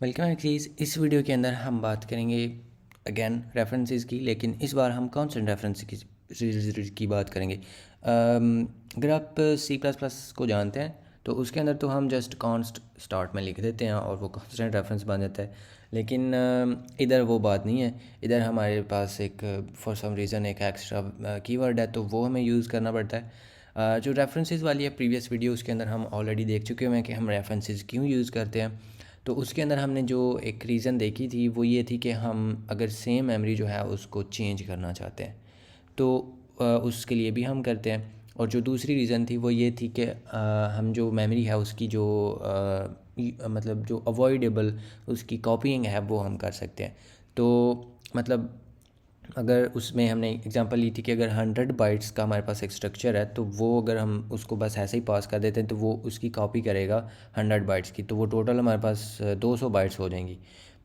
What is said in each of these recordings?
Welcome axes. इस video के अंदर हम बात करेंगे अगेन रेफरेंसेस की, लेकिन इस बार हम कांस्टेंट रेफरेंस की बात करेंगे। अगर आप सी प्लस प्लस को जानते हैं तो उसके अंदर तो हम जस्ट कॉन्स्ट स्टार्ट में लिख देते हैं और वो कांस्टेंट रेफरेंस बन जाता है। लेकिन इधर वो बात नहीं है। इधर हमारे पास एक फॉर सम रीज़न एक एक्स्ट्रा कीवर्ड है, तो वो हमें यूज़ करना पड़ता है। जो रेफरेंसेस वाली है प्रीवियस वीडियो, उसके अंदर हम ऑलरेडी देख चुके हैं कि हम रेफरेंसेस क्यों यूज़ करते हैं। तो उसके अंदर हमने जो एक रीज़न देखी थी वो ये थी कि हम अगर सेम मेमोरी जो है उसको चेंज करना चाहते हैं तो उसके लिए भी हम करते हैं। और जो दूसरी रीज़न थी वो ये थी कि हम जो मेमोरी है उसकी जो मतलब जो अवॉइडेबल उसकी कॉपीइंग है वो हम कर सकते हैं। तो मतलब अगर उसमें हमने एग्जांपल ली थी कि अगर 100 बाइट्स का हमारे पास एक स्ट्रक्चर है, तो वो अगर हम उसको बस ऐसे ही पास कर देते हैं तो वो उसकी कॉपी करेगा 100 बाइट्स की, तो वो टोटल हमारे पास 200 बाइट्स हो जाएंगी।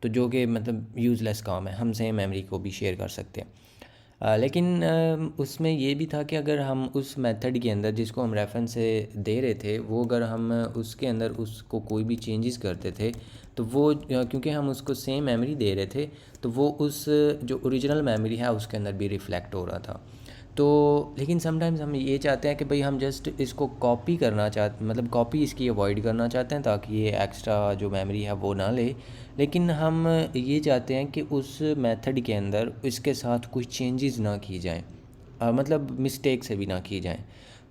तो जो कि मतलब यूज़लेस काम है, हम सेम मेमोरी को भी शेयर कर सकते हैं। लेकिन उसमें ये भी था कि अगर हम उस मेथड के अंदर जिसको हम रेफरेंस से दे रहे थे, वो अगर हम उसके अंदर उसको कोई भी चेंजेस करते थे तो वो क्योंकि हम उसको सेम मेमोरी दे रहे थे तो वो उस जो ओरिजिनल मेमोरी है उसके अंदर भी रिफ़्लेक्ट हो रहा था। तो लेकिन समटाइम्स हम ये चाहते हैं कि भाई हम जस्ट इसको कॉपी करना चाहते, मतलब कॉपी इसकी अवॉइड करना चाहते हैं ताकि ये एक्स्ट्रा जो मेमोरी है वो ना ले। लेकिन हम ये चाहते हैं कि उस मेथड के अंदर इसके साथ कुछ चेंजेस ना की जाएं, मतलब मिस्टेक से भी ना की जाएं।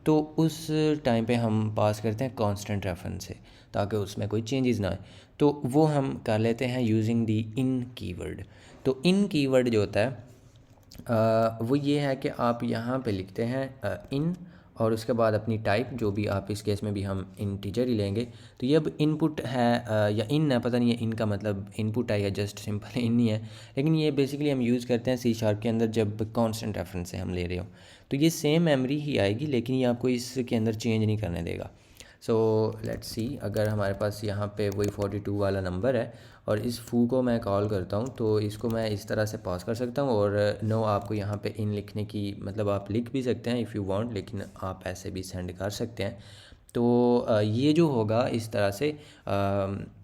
तो उस टाइम पे हम पास करते हैं कांस्टेंट रेफरेंस से ताकि उसमें कोई चेंजेस ना आए। तो वो हम कर लेते हैं यूजिंग दी इन कीवर्ड। तो इन कीवर्ड जो होता है वो ये है कि आप यहाँ पे लिखते हैं इन और उसके बाद अपनी टाइप, जो भी आप इस केस में भी हम इंटीजर ही लेंगे। तो ये अब इनपुट है या इन है, पता नहीं है इन का मतलब इनपुट है या जस्ट सिंपल इन ही है। लेकिन ये बेसिकली हम यूज़ करते हैं सी शार्प के अंदर जब कांस्टेंट रेफरेंस से हम ले रहे हो। तो ये सेम मेमोरी ही आएगी लेकिन ये आपको इसके अंदर चेंज नहीं करने देगा। सो लेट्स सी, अगर हमारे पास यहाँ पे वही 42 वाला नंबर है और इस फू को मैं कॉल करता हूँ तो इसको मैं इस तरह से पास कर सकता हूँ। और नो, आपको यहाँ पे इन लिखने की मतलब आप लिख भी सकते हैं इफ़ यू वांट, लेकिन आप ऐसे भी सेंड कर सकते हैं। तो ये जो होगा इस तरह से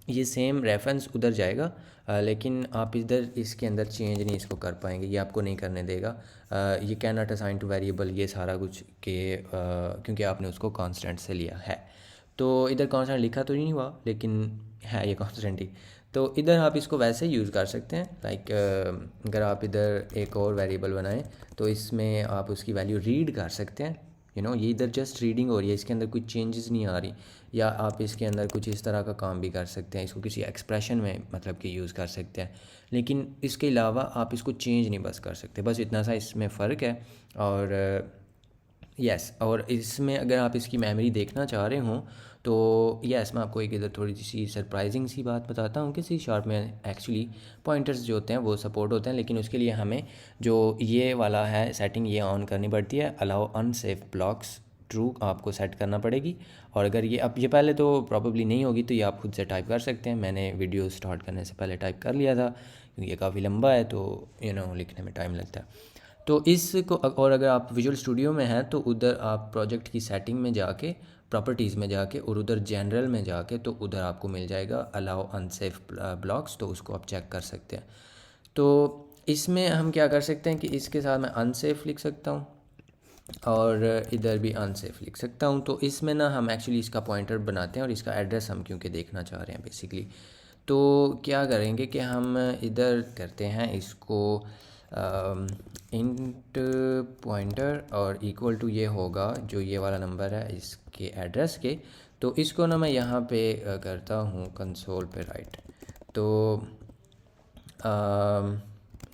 ये सेम रेफरेंस उधर जाएगा, लेकिन आप इधर इसके अंदर चेंज नहीं इसको कर पाएंगे, ये आपको नहीं करने देगा। ये can not assign two variable, ये सारा कुछ के क्योंकि आपने उसको कांस्टेंट से लिया है। तो इधर कांस्टेंट लिखा तो नहीं हुआ लेकिन है ये कांस्टेंट ही। तो इधर आप इसको वैसे यूज़ कर सकते हैं लाइक अगर आप इधर एक और वेरिएबल बनाएं तो इसमें आप उसकी वैल्यू रीड कर सकते हैं। ये इधर जस्ट रीडिंग हो रही है, इसके अंदर कुछ चेंजेस नहीं आ रही। या आप इसके अंदर कुछ इस तरह का काम भी कर सकते हैं, इसको किसी एक्सप्रेशन में मतलब कि यूज़ कर सकते हैं। लेकिन इसके अलावा आप इसको चेंज नहीं बस कर सकते, बस इतना सा इसमें फ़र्क है। और यस और इसमें अगर आप इसकी मेमोरी देखना चाह रहे हों तो यस, मैं आपको एक इधर थोड़ी सी सरप्राइजिंग सी बात बताता हूँ कि सी शार्प में एक्चुअली पॉइंटर्स जो होते हैं वो सपोर्ट होते हैं, लेकिन उसके लिए हमें जो ये वाला है सेटिंग ये ऑन करनी पड़ती है, अलाउ अनसेफ ब्लॉक्स ट्रू आपको सेट करना पड़ेगी। और अगर ये अब ये पहले तो प्रॉब्ली नहीं होगी तो ये आप खुद से टाइप कर सकते हैं, मैंने वीडियो स्टार्ट करने से पहले टाइप कर लिया था क्योंकि ये काफ़ी लंबा है तो लिखने में टाइम लगता है। तो इसको और अगर आप विजुअल स्टूडियो में हैं तो उधर आप प्रोजेक्ट की सेटिंग में जाके प्रॉपर्टीज़ में जाके और उधर जनरल में जाके तो उधर आपको मिल जाएगा अलाउ अनसेफ ब्लॉक्स, तो उसको आप चेक कर सकते हैं। तो इसमें हम क्या कर सकते हैं कि इसके साथ मैं अनसेफ लिख सकता हूँ और इधर भी अनसेफ लिख सकता हूँ। तो इसमें ना हम एक्चुअली इसका पॉइंटर बनाते हैं और इसका एड्रेस हम क्योंकि देखना चाह रहे हैं बेसिकली। तो क्या करेंगे कि हम इधर करते हैं इसको इंट पॉइंटर और इक्वल टू ये होगा जो ये वाला नंबर है इसके एड्रेस के। तो इसको ना मैं यहाँ पे करता हूँ कंसोल पे राइट। तो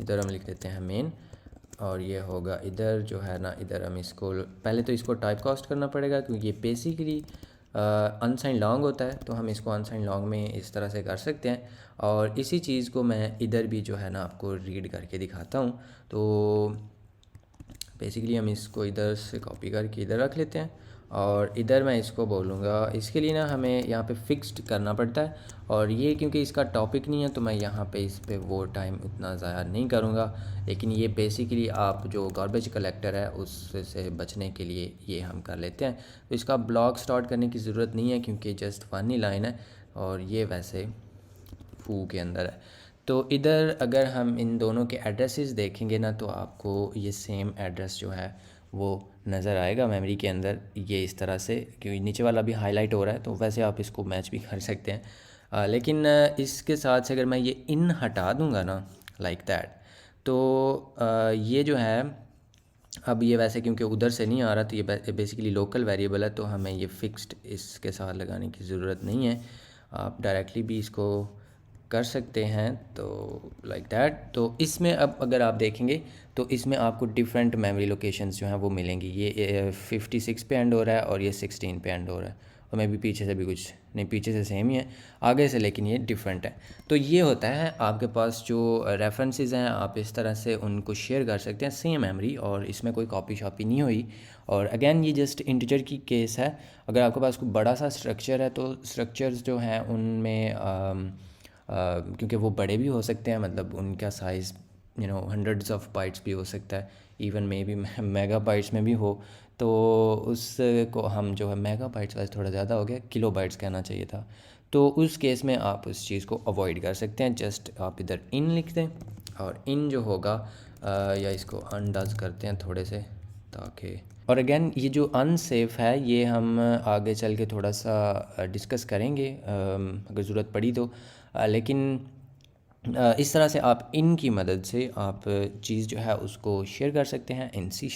इधर हम लिख देते हैं मेन और ये होगा इधर जो है ना, इधर हम इसको पहले तो इसको टाइप कास्ट करना पड़ेगा क्योंकि ये बेसिकली अनसाइन लॉन्ग होता है, तो हम इसको अनसाइन लॉन्ग में इस तरह से कर सकते हैं। और इसी चीज़ को मैं इधर भी जो है ना आपको रीड करके दिखाता हूँ। तो बेसिकली हम इसको इधर से कॉपी करके इधर रख लेते हैं और इधर मैं इसको बोलूँगा। इसके लिए ना हमें यहाँ पे फिक्स्ड करना पड़ता है और ये क्योंकि इसका टॉपिक नहीं है तो मैं यहाँ पे इस पे वो टाइम उतना ज़ाया नहीं करूँगा। लेकिन ये बेसिकली आप जो गार्बेज कलेक्टर है उससे बचने के लिए ये हम कर लेते हैं। तो इसका ब्लॉग स्टार्ट करने की ज़रूरत नहीं है क्योंकि जस्ट वन ही लाइन है और ये वैसे फू के अंदर है। तो इधर अगर हम इन दोनों के एड्रेसेस देखेंगे ना, तो आपको ये सेम एड्रेस जो है वो नज़र आएगा मेमोरी के अंदर, ये इस तरह से, क्योंकि नीचे वाला भी हाईलाइट हो रहा है, तो वैसे आप इसको मैच भी कर सकते हैं। लेकिन इसके साथ से अगर मैं ये इन हटा दूंगा ना, लाइक दैट, तो ये जो है, अब ये वैसे क्योंकि उधर से नहीं आ रहा, तो ये बेसिकली लोकल वेरिएबल है, तो हमें ये फ़िक्स्ड इसके साथ लगाने की ज़रूरत नहीं है। आप डायरेक्टली भी इसको कर सकते हैं, तो लाइक दैट। तो इसमें अब अगर आप देखेंगे तो इसमें आपको डिफरेंट मेमोरी लोकेशंस जो हैं वो मिलेंगी। ये 56 पे एंड हो रहा है और ये 16 पे एंड हो रहा है, और मैं भी पीछे से भी कुछ नहीं, पीछे से सेम ही है, आगे से लेकिन ये डिफरेंट है। तो ये होता है आपके पास जो रेफरेंसेस हैं, आप इस तरह से उनको शेयर कर सकते हैं सेम मेमोरी, और इसमें कोई कॉपी शॉपी नहीं हुई। और अगेन ये जस्ट इंटीजर की केस है। अगर आपके पास कोई बड़ा सा स्ट्रक्चर है, तो स्ट्रक्चर्स जो हैं उनमें क्योंकि वो बड़े भी हो सकते हैं, मतलब उनका साइज़ हंड्रेड्स ऑफ बाइट्स भी हो सकता है, even may be mega bytes में भी हो, तो उसको हम जो है मेगा बाइट्स वाइज थोड़ा ज़्यादा हो गया, किलो बाइट्स कहना चाहिए था। तो उस केस में आप उस चीज़ को अवॉइड कर सकते हैं। जस्ट आप इधर इन लिख दें, और इन जो होगा या इसको अनडज करते हैं थोड़े से, ताकि, और अगेन ये जो अनसेफ़ है ये हम आगे चल के थोड़ा सा डिस्कस करेंगे अगर ज़रूरत पड़ी तो। लेकिन इस तरह से आप इन की मदद से आप चीज़ जो है उसको शेयर कर सकते हैं इन C#।